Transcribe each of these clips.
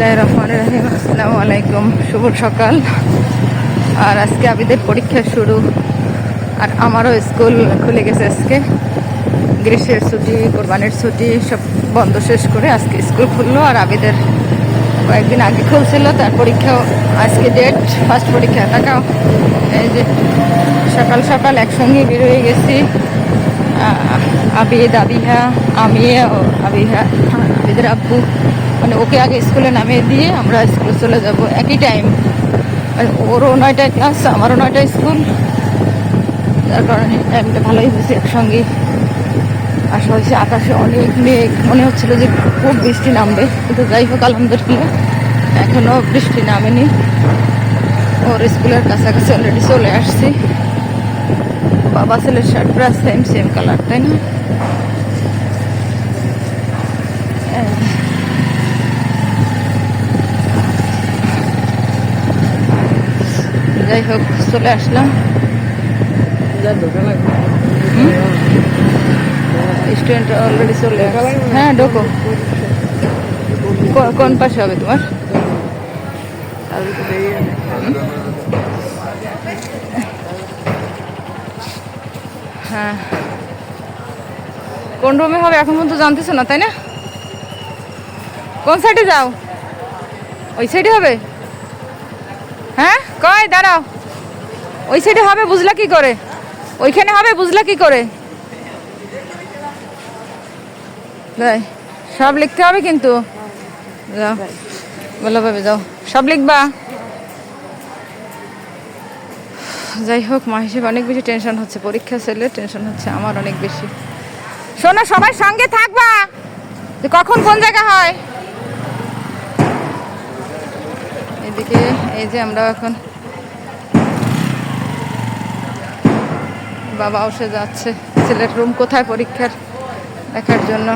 বিসমিল্লাহির রহমানির রহিম। আসসালামু আলাইকুম, শুভ সকাল। আর আজকে আবিদের পরীক্ষা শুরু, আর আমারও স্কুল খুলে গেছে। আজকে গ্রীষ্মের ছুটি, কোরবানির ছুটি সব বন্ধ শেষ করে আজকে স্কুল খুললো। আর আবিদের কয়েকদিন আগে খুলছিল, তার পরীক্ষাও আজকে ডেট, ফার্স্ট পরীক্ষা। টাকাও এই যে সকাল সকাল একসঙ্গে বেরোয় গেছি। আবিদ, আবিহা, আমি ও আবিহা, আবিদের আব্বু, মানে ওকে আগে স্কুলে নামিয়ে দিয়ে আমরা স্কুলে চলে যাব একই টাইম। মানে ওরও 9টায় ক্লাস, আমারও 9টায় স্কুল, যার কারণে টাইমটা ভালোই হয়েছে একসঙ্গে আসা হয়েছে। আকাশে অনেক মেঘ, মনে হচ্ছিল যে খুব বৃষ্টি নামবে, কিন্তু যাই হোক আলহামদুলিল্লাহ এখনও বৃষ্টি নামেনি। ওর স্কুলের কাছাকাছি অলরেডি চলে আসছি। বাবা ছেলের শার্ট প্রায় সেম সেম কালার, তাই না? যাই হোক চলে আসলাম। স্টুডেন্ট অলরেডি চলে আসছে। হ্যাঁ ঢোকো। কোন পাশে হবে তোমার? হ্যাঁ, কোন রুমে হবে এখন পর্যন্ত জানতেছো না, তাই না? কোন সাইডে যাও? ওই সাইডে হবে? হ্যাঁ কয় দাঁড়াও, ওই সাইডে হবে বুঝলা কি করে? ওইখানে হবে বুঝলা কি করে? সব লিখতে হবে কিন্তু। যাও ভালোভাবে যাও, সব লিখবা। যাই হোক, মা হিসেবে অনেক বেশি টেনশন হচ্ছে। পরীক্ষা ছেলে টেনশন হচ্ছে আমার অনেক বেশি। শোনো, সবাই সঙ্গে থাকবা, যে কখন কোন জায়গা হয়। এদিকে এই যে আমরা এখন বাবা বসে যাচ্ছে ছেলের রুম কোথায় পরীক্ষার দেখার জন্য।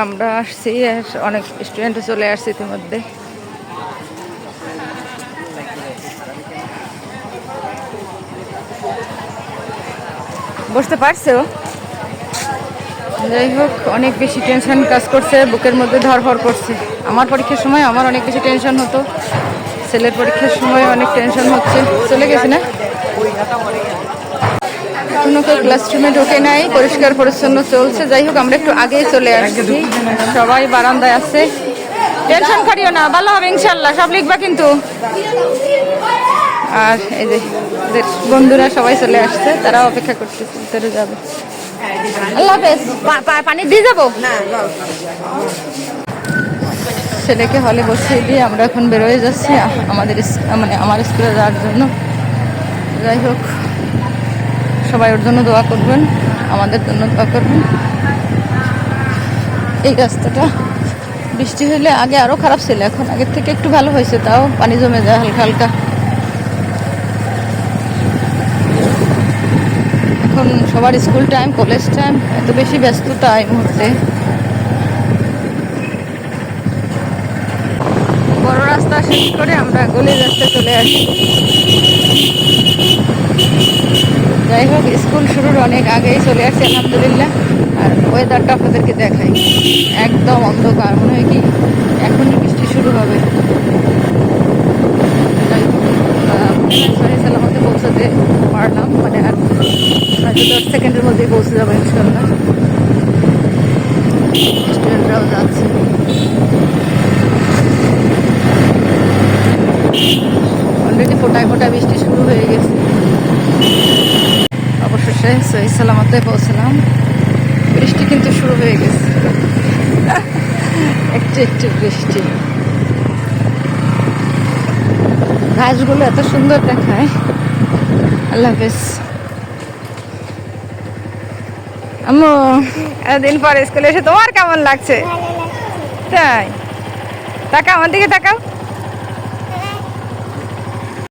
আমরা আসছি আর অনেক স্টুডেন্টও চলে আসছে ইতিমধ্যে। বসতে পারছো? যাই হোক, অনেক বেশি টেনশন কাজ করছে, বুকের মধ্যে ধরফর করছে। আমার পরীক্ষার সময় আমার অনেক বেশি টেনশন হতো, ছেলের পরীক্ষার সময় অনেক টেনশন হচ্ছে। চলে গেছে না? এখনো কেউ ক্লাসরুমে ঢোকে নাই, পরিষ্কার পরিচ্ছন্ন চলছে। যাই হোক, আমরা একটু আগেই চলে আসছি, সবাই বারান্দায় আছে। টেনশন করিও না, ভালো হবে ইনশাল্লাহ, সব লিখবা কিন্তু। আর এই যে বন্ধুরা সবাই চলে আসছে, তারাও অপেক্ষা করতেছে, ভিতরে যাবে। আল্লাহ হাফেজ। পানি দিয়ে যাবো। ছেলেকে হলে বসিয়ে দিয়ে আমরা এখন বেরোয় যাচ্ছি আমাদের মানে আমার স্কুলে যাওয়ার জন্য। যাই হোক, সবাই ওর জন্য দোয়া করবেন, আমাদের জন্য দোয়া করবেন। এই রাস্তাটা বৃষ্টি হলে আগে আরও খারাপ ছিল, এখন আগের থেকে একটু ভালো হয়েছে, তাও পানি জমে যায় হালকা হালকা। এখন সবার স্কুল টাইম, কলেজ টাইম, এত বেশি ব্যস্ততা এই মুহূর্তে। বড় রাস্তা শেষ করে আমরা গলির রাস্তায় চলে আসি। যাই হোক, স্কুল শুরুর অনেক আগেই চলে আসছি আলহামদুলিল্লাহ। আর ওয়েদারটা আপনাদেরকে দেখাই, একদম অন্ধকার, মনে হয় কি এখনই বৃষ্টি শুরু হবে। যাই হোক, সহি সালামতে পৌঁছাতে পারলাম, মানে আর হয়তো 10 সেকেন্ডের মধ্যেই পৌঁছে যাবো ইনশাল্লাহ। স্টুডেন্টরাও যাচ্ছে। অলরেডি ফোটায় ফোটায় বৃষ্টি শুরু হয়ে গেছে। অবশেষে সহি সালামতে পৌঁছলাম, বৃষ্টি কিন্তু শুরু হয়ে গেছে, একটু একটু বৃষ্টি। ঘাসগুলো এত সুন্দর দেখায়। আল্লাহ হাফেজ। আম্মু, এতদিন পরে স্কুলে এসে তোমার কেমন লাগছে? তাই, তাকাও আমার দিকে, তাকাও।